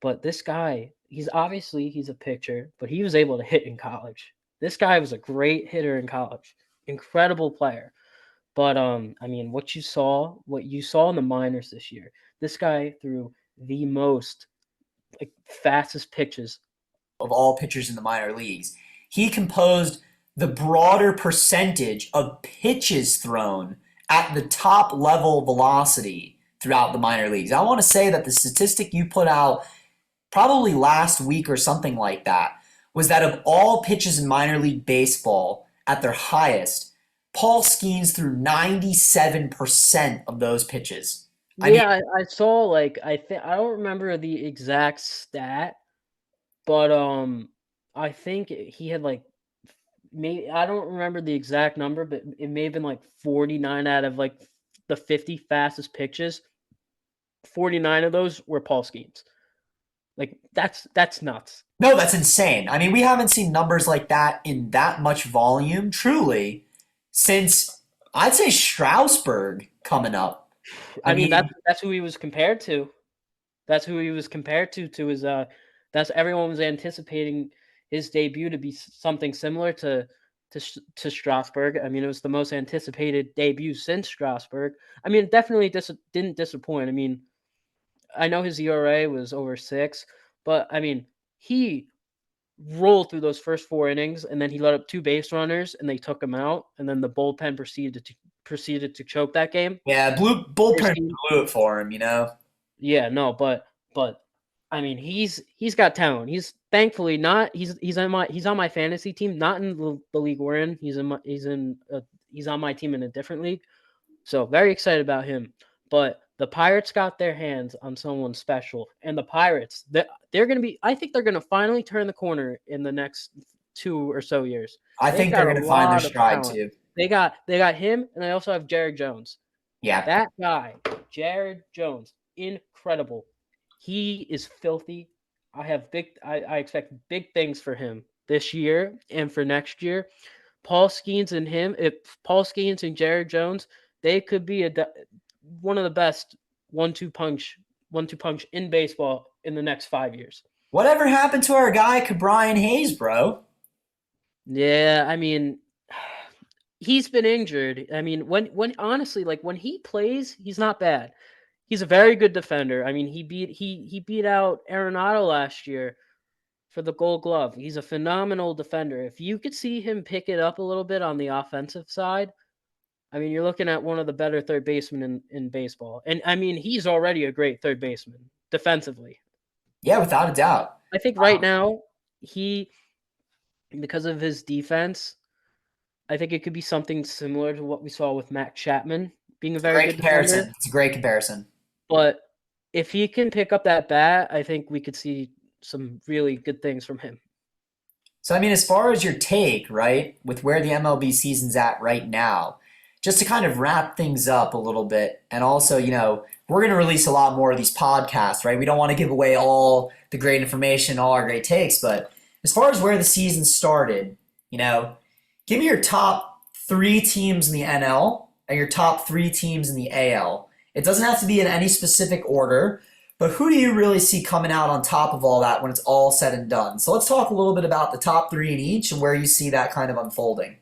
But this guy, he's a pitcher, but he was able to hit in college. This guy was a great hitter in college. Incredible player. But I mean, what you saw in the minors this year, this guy threw the most like fastest pitches. Of all pitchers in the minor leagues. He composed the broader percentage of pitches thrown at the top level velocity throughout the minor leagues. I want to say that the statistic you put out probably last week or something like that was that of all pitches in minor league baseball at their highest, Paul Skeens threw 97% of those pitches. I mean, Yeah, I saw like I don't remember the exact stat, but I think he had like maybe I don't remember the exact number, but it may have been like 49 out of like the 50 fastest pitches. 49 of those were Paul Skeens. Like that's nuts. no, that's insane. I mean, we haven't seen numbers like that in that much volume, truly, since I'd say Strasburg coming up. I I mean mean, that's who he was compared to. That's who he was compared to his that's everyone was anticipating his debut to be something similar to Strasburg. I mean, it was the most anticipated debut since Strasburg. I mean, it definitely didn't disappoint. I mean, I know his ERA was over 6, but I mean, he rolled through those first 4 innings and then he let up 2 base runners and they took him out and then the bullpen proceeded to choke that game. yeah, blue First bullpen game. blew it for him, you know. Yeah, no, but I mean, he's got talent. He's thankfully not. He's on my fantasy team, not in the league we're in. He's on my team in a different league. So very excited about him. But the Pirates got their hands on someone special, and the Pirates they're going to be. I think they're going to finally turn the corner in the next 2 or so years. I They've think they're got a going to find their lot of stride talent. too. They got him, and they also have Jared Jones. Yeah, That guy, Jared Jones, incredible. He is filthy. I expect big things for him this year and for next year. Paul Skeens and him, if Paul Skeens and Jared Jones, they could be one of the best one-two punch in baseball in the next 5 years. whatever happened to our guy, Brian Hayes, bro? Yeah, I mean, he's been injured. I mean, when honestly, like when he plays, he's not bad. He's a very good defender. I mean, he beat out Arenado last year for the Gold Glove. He's a phenomenal defender. If you could see him pick it up a little bit on the offensive side, I mean, you're looking at one of the better third basemen in baseball. And I mean, he's already a great third baseman defensively. Yeah, without a doubt. I think right now he because of his defense, I think it could be something similar to what we saw with Matt Chapman being a It's a very great good defender. comparison. It's a great comparison. But if he can pick up that bat, I think we could see some really good things from him. So, I mean, as far as your take, right, with where the MLB season's at right now, just to kind of wrap things up a little bit, and also, we're going to release a lot more of these podcasts, right? We don't want to give away all the great information, all our great takes, but as far as where the season started, give me your top 3 teams in the NL and your top 3 teams in the AL. It doesn't have to be in any specific order, but who do you really see coming out on top of all that when it's all said and done? So let's talk a little bit about the top 3 in each and where you see that kind of unfolding.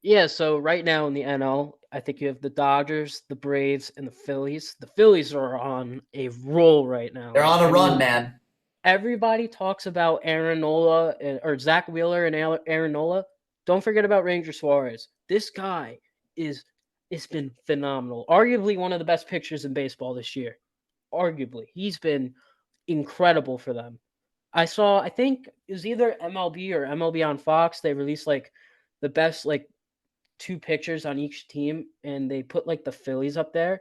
Yeah, so right now in the NL, I think you have the Dodgers, the Braves, and the Phillies. The Phillies are on a roll right They're now. on a I run, mean, man. everybody talks about Aaron Nola or Zach Wheeler and Aaron Nola. Don't forget about Ranger Suarez. This guy is it's been phenomenal. Arguably one of the best pitchers in baseball this year. Arguably, he's been incredible for them. I think it was either MLB or MLB on Fox. They released like the best like two pitchers on each team, and they put like the Phillies up there,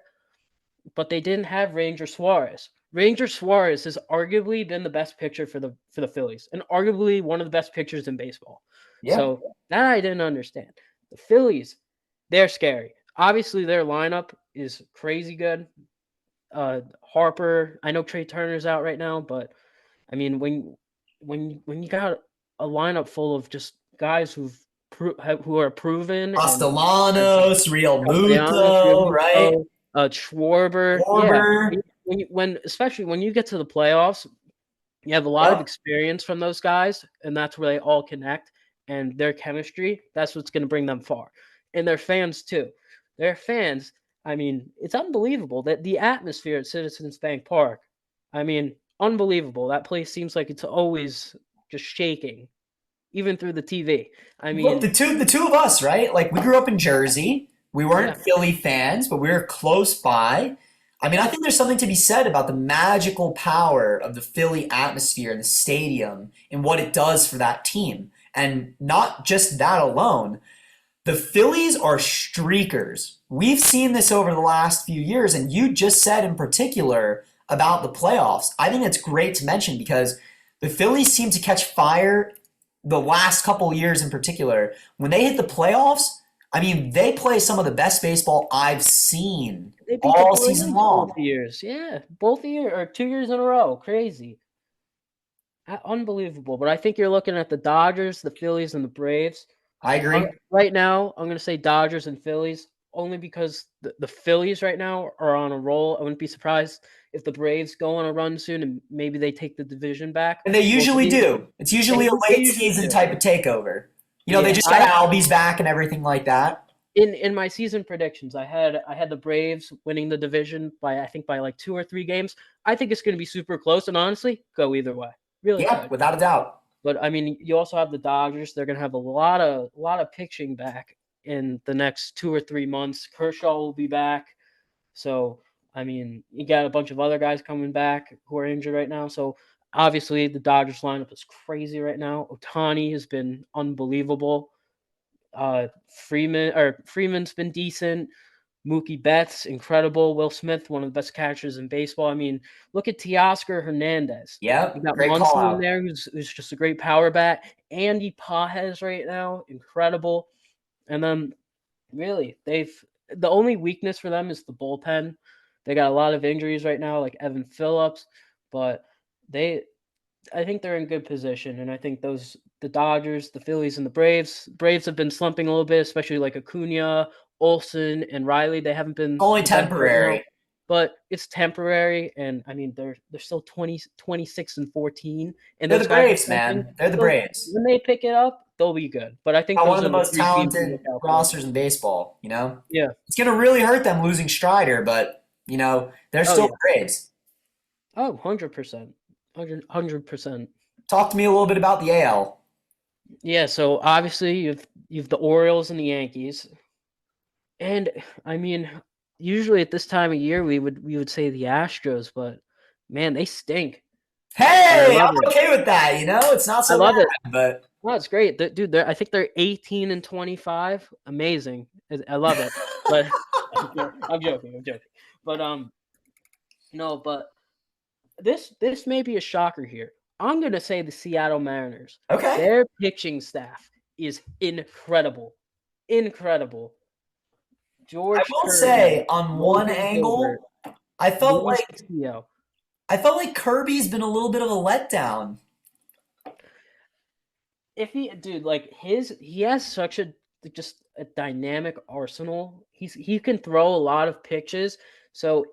but they didn't have Ranger Suarez. Ranger Suarez has arguably been the best pitcher for the Phillies, and arguably one of the best pitchers in baseball. Yeah. So that I didn't understand. The Phillies, they're scary. Obviously, their lineup is crazy good. Harper, I know Trey Turner's out right now, but I mean when you got a lineup full of just guys who are proven and have Castellanos, Real Castellanos, Muto, right? Realmuto, Schwarber. Yeah, Warber. when especially when you get to the playoffs, you have a lot of Yep. experience from those guys, and that's where they all connect. And their chemistry, that's what's going to bring them far. And their fans too. Their fans. I mean, it's unbelievable that the atmosphere at Citizens Bank Park. I mean, unbelievable. That place seems like it's always just shaking, even through the TV. I Look, mean, the two of us, right? Like we grew up in Jersey. We yeah, weren't Philly fans, but we were close by. I mean, I think there's something to be said about the magical power of the Philly atmosphere and the stadium and what it does for that team. And not just that alone. The Phillies are streakers. We've seen this over the last few years, and you just said in particular about the playoffs. I think it's great to mention because the Phillies seem to catch fire the last couple years in particular. When they hit the playoffs, I mean, they play some of the best baseball I've seen they beat the all season Braves both long. years. Yeah, both year or 2 years in a row. Crazy. Unbelievable. But I think you're looking at the Dodgers, the Phillies, and the Braves. I agree. Right now, I'm going to say Dodgers and Phillies only because the Phillies right now are on a roll. I wouldn't be surprised if the Braves go on a run soon and maybe they take the division back. And they We'll usually see. do. It's usually a They late usually season do. type of takeover. You know, they Yeah, just got Albies back and everything like that. in my season predictions, I had the Braves winning the division by I think by like 2 or 3 games. I think it's going to be super close, and honestly, go either way. Really Yep, could. without a doubt. But I mean, you also have the Dodgers. They're gonna have a lot of pitching back in the next 2 or 3 months. Kershaw will be back. So I mean, you got a bunch of other guys coming back who are injured right now. So obviously, the Dodgers lineup is crazy right now. Otani has been unbelievable. Freeman's been decent. Mookie Betts, incredible. Will Smith, one of the best catchers in baseball. I mean, look at Teoscar Hernandez. You Yep, got great call Muncy in out. there, who's just a great power bat. Andy Pajes right now, incredible. And then really, the only weakness for them is the bullpen. They got a lot of injuries right now, like Evan Phillips, but they I think they're in good position, and I think the Dodgers, the Phillies, and the Braves. Braves have been slumping a little bit, especially like Acuna, Olson, and Riley. They haven't been Only the best right now, temporary. but it's temporary. And I mean, they're still 26 and 14, and They're the those guys are Braves, slumping. man. They're the So Braves. when they pick it up, they'll be good. But I think Got one those of are the the most three teams to look talented out for. rosters in baseball, you know? Yeah. It's going to really hurt them losing Strider, but, you know, they're Oh still yeah. the Braves. Oh, 100%. 100%. Talk to me a little bit about the AL. Yeah, so obviously you've the Orioles and the Yankees. And I mean, usually at this time of year we would say the Astros, but man, they stink, and I Hey, love I'm it. okay with that, you know? It's not I so love it. bad, but No, it's great, dude. I think they're 18 and 25. Amazing. I love it. But I'm joking. I'm joking. But no, but this may be a shocker here. I'm gonna say the Seattle Mariners. okay. Their pitching staff is incredible, incredible. I George will Kirby, say on one Logan angle, Gilbert, I felt Luis like Castillo. I felt like Kirby's been a little bit of a letdown. If he, dude, like he has such a just a dynamic arsenal. He can throw a lot of pitches. So,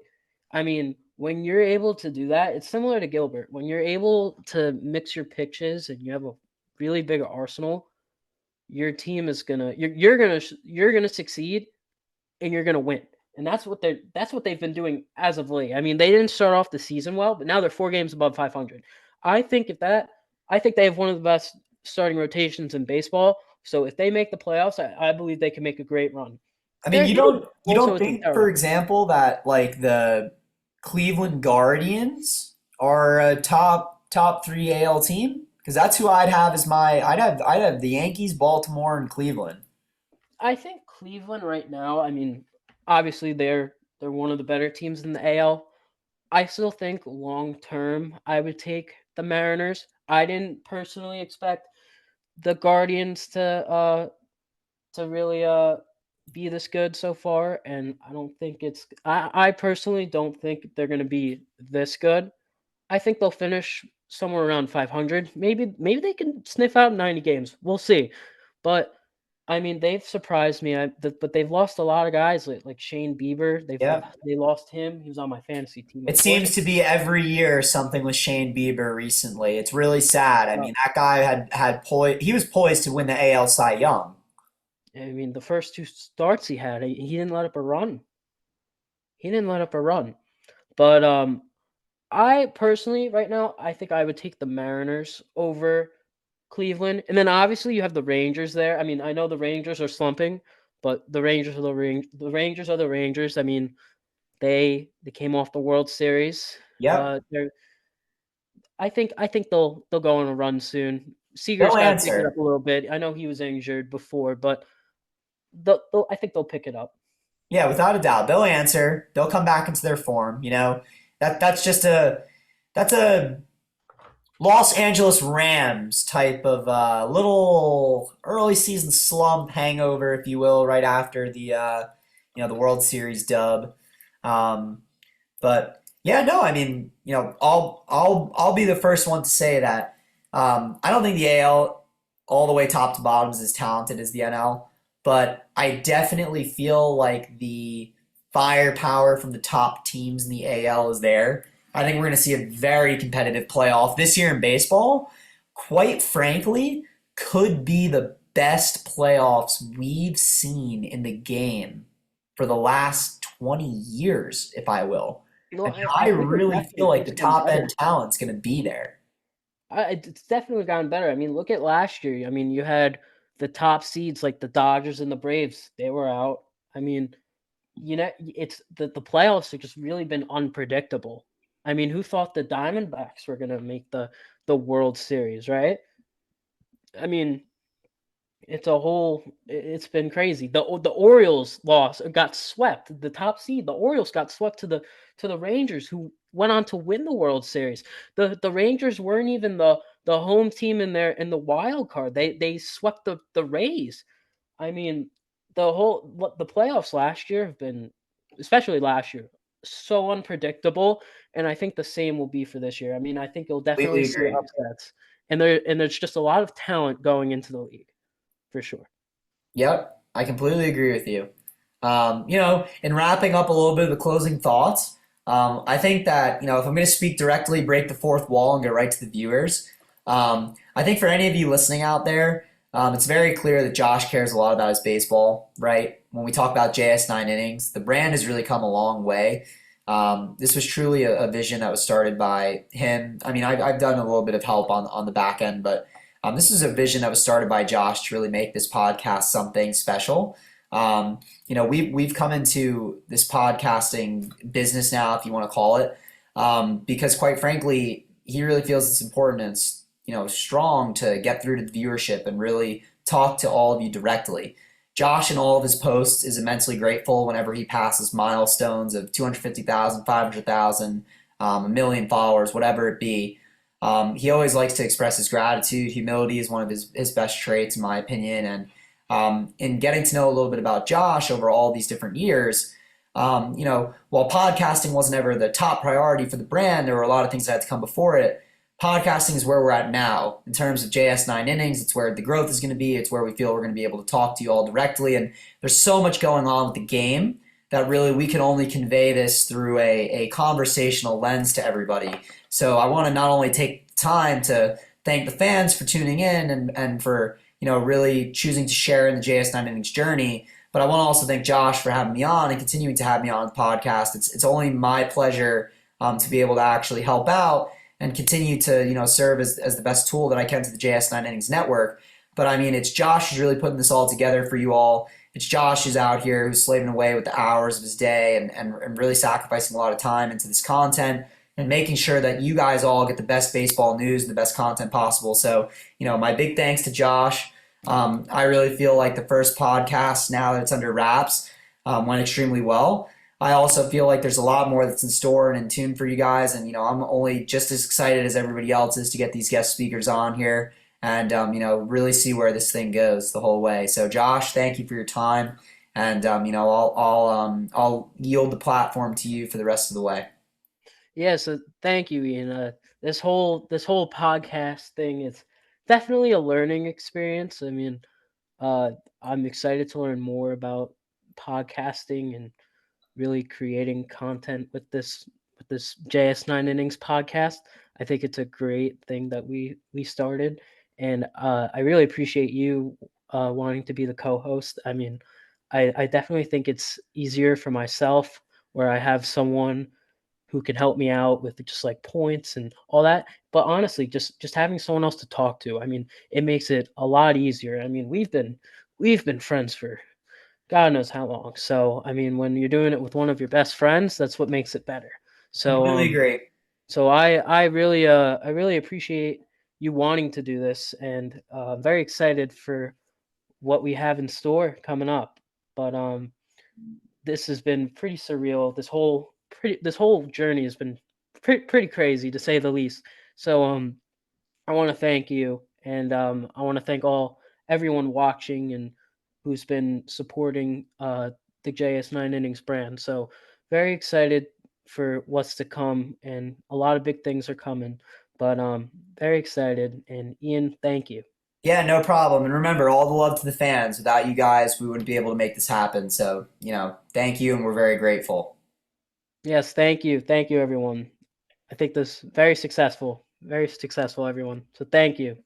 I mean, when you're able to do that, it's similar to Gilbert. When you're able to mix your pitches and you have a really big arsenal, your team is you're gonna succeed. and you're gonna win. And that's what they've been doing as of late. I mean, they didn't start off the season well, but now they're 4 games above 500. I think if that, I think they have one of the best starting rotations in baseball. So if they make the playoffs, I believe they can make a great run. I mean, Their hitting you also don't isn't think, for terrible. example, that like the Cleveland Guardians are a top three AL team? Because that's who I'd have as my I'd have the Yankees, Baltimore, and Cleveland. I think Cleveland right now. I mean, obviously they're one of the better teams in the AL. I still think long term, I would take the Mariners. I didn't personally expect the Guardians to really be this good so far, and I don't think it's. I personally don't think they're going to be this good. I think they'll finish somewhere around 500. Maybe they can sniff out 90 games. We'll see, but. I mean, they've surprised me, but they've lost a lot of guys like Shane Bieber. Yeah. They lost him. He was on my fantasy team, It seems to unfortunately. be every year something with Shane Bieber recently. It's really sad. I Uh, mean, that guy he was poised to win the AL Cy Young. I mean, the first two starts he had, he didn't let up a run. He didn't let up a run. But I personally, right now, I think I would take the Mariners over Cleveland, and then obviously you have the Rangers there. I mean, I know the Rangers are slumping, but the Rangers are the Rangers. I mean, they came off the World Series. Yep. They're I think they'll go on a run soon. Seager's They'll got to pick it answer. up a little bit. I know he was injured before, but I think they'll pick it up. Yeah, without a doubt. They'll answer. They'll come back into their form, you know. That's just that's a Los Angeles Rams type of little early season slump hangover, if you will, right after the the World Series dub. Um, but yeah, no, I mean, I'll be the first one to say that I don't think the AL all the way top to bottom is as talented as the NL, but I definitely feel like the firepower from the top teams in the AL is there. I think we're going to see a very competitive playoff this year in baseball. Quite frankly, could be the best playoffs we've seen in the game for the last 20 years, if I will. No, I mean, I I think it really definitely feel like keeps the getting top end better. talent's going to be there. It's definitely gotten better. I mean, look at last year. I mean, you had the top seeds like the Dodgers and the Braves. They were out. I mean, it's the playoffs have just really been unpredictable. I mean, who thought the Diamondbacks were gonna make the World Series, right? I mean, it's been crazy. The Orioles lost got swept. The top seed, the Orioles got swept to the Rangers, who went on to win the World Series. The Rangers weren't even the home team in the wild card. They swept the Rays. I mean, the playoffs last year have been, especially last year, so unpredictable, and I think the same will be for this year. I mean, I think you'll definitely Completely see agree. upsets, and there's just a lot of talent going into the league for sure. Yep, I completely agree with you. In wrapping up a little bit of the closing thoughts, I think that, if I'm going to speak directly, break the fourth wall, and get right to the viewers, I think for any of you listening out there, it's very clear that Josh cares a lot about his baseball, right? When we talk about JS9innings, the brand has really come a long way. This was truly a vision that was started by him. I mean, I've done a little bit of help on the back end, but this is a vision that was started by Josh to really make this podcast something special. We've come into this podcasting business now, if you want to call it, because quite frankly, he really feels it's important and it's strong to get through to the viewership and really talk to all of you directly. Josh, in all of his posts, is immensely grateful whenever he passes milestones of 250,000, 500,000, a million followers, whatever it be. He always likes to express his gratitude. Humility is one of his best traits, in my opinion. And in getting to know a little bit about Josh over all these different years, while podcasting wasn't ever the top priority for the brand, there were a lot of things that had to come before it. Podcasting is where we're at now. In terms of JS9innings, it's where the growth is going to be. It's where we feel we're going to be able to talk to you all directly. And there's so much going on with the game that really we can only convey this through a conversational lens to everybody. So I want to not only take time to thank the fans for tuning in and for really choosing to share in the JS9innings journey, But I want to also thank Josh for having me on and continuing to have me on the podcast. It's only my pleasure to be able to actually help out and continue to serve as the best tool that I can to the JS9innings network. But I mean, it's Josh who's really putting this all together for you all. It's Josh who's out here who's slaving away with the hours of his day and really sacrificing a lot of time into this content and making sure that you guys all get the best baseball news and the best content possible. So, my big thanks to Josh. I really feel like the first podcast, now that it's under wraps, went extremely well. I also feel like there's a lot more that's in store and in tune for you guys. And, I'm only just as excited as everybody else is to get these guest speakers on here and, really see where this thing goes the whole way. So, Josh, thank you for your time. And, I'll yield the platform to you for the rest of the way. Yeah, so thank you, Ian. This whole podcast thing is definitely a learning experience. I mean, uh, I'm excited to learn more about podcasting and really creating content with this JS9innings podcast. I think it's a great thing that we started, and I really appreciate you wanting to be the co-host. I mean, I definitely think it's easier for myself where I have someone who can help me out with just like points and all that. But honestly, just having someone else to talk to, I mean, it makes it a lot easier. I mean, we've been friends for God knows how long. So I mean, when you're doing it with one of your best friends, that's what makes it better. So Completely agree. so I really appreciate you wanting to do this, and I'm very excited for what we have in store coming up. But this has been pretty surreal. This whole journey has been pretty crazy to say the least. So I want to thank you, and I want to thank everyone watching and who's been supporting the JS9innings brand. So very excited for what's to come, and a lot of big things are coming. But very excited, and Ian, thank you. Yeah, no problem. And remember, all the love to the fans. Without you guys, we wouldn't be able to make this happen. So, thank you, and we're very grateful. Yes, thank you, everyone. I think this very successful, everyone. So thank you.